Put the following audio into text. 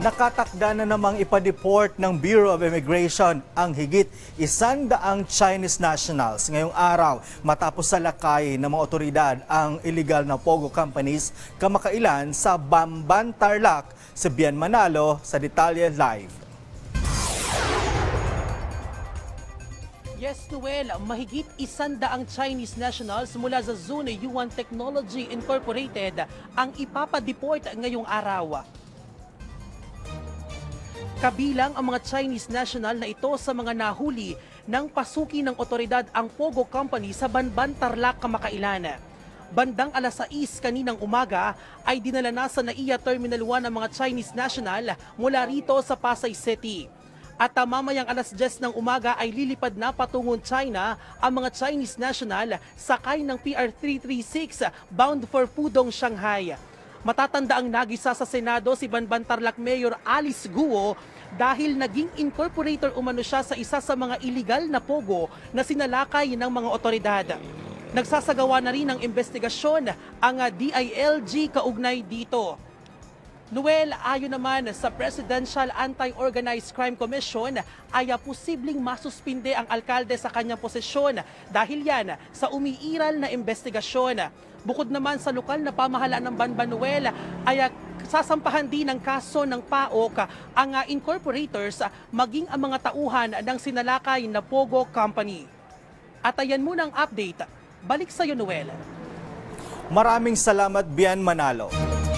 Nakatakda na namang ipa-deport ng Bureau of Immigration ang higit 100 Chinese nationals ngayong araw matapos salakayin ng mga otoridad ang illegal na pogo companies kamakailan sa Bamban, Tarlac. Si Bian Manalo sa detalye live. Yes, Noel, mahigit 100 Chinese nationals mula sa Zone Yuan Technology Incorporated ang ipapa-deport ngayong araw. Kabilang ang mga Chinese national na ito sa mga nahuli nang pasuki ng otoridad ang Pogo Company sa Bamban, Tarlac kamakailan. Bandang alas 6 kaninang umaga ay dinala na sa NAIA Terminal 1 ang mga Chinese national mula rito sa Pasay City. At mamayang alas 10 ng umaga ay lilipad na patungong China ang mga Chinese national sakay ng PR-336 bound for Pudong, Shanghai. Matatanda ang nagisa sa Senado si Bamban Tarlac Mayor Alice Guo dahil naging incorporator umano siya sa isa sa mga iligal na pogo na sinalakay ng mga otoridad. Nagsasagawa na rin ng investigasyon ang DILG kaugnay dito. Noel, ayon naman sa Presidential Anti-Organized Crime Commission ay posibleng masuspinde ang alkalde sa kanyang posisyon dahil yan sa umiiral na investigasyon. Bukod naman sa lokal na pamahalaan ng Bamban, Noel, ay sasampahan din ng kaso ng PAOK ang incorporators maging ang mga tauhan ng sinalakay na Pogo Company. At ayan muna ang update. Balik sa iyo, Noel. Maraming salamat, Bian Manalo.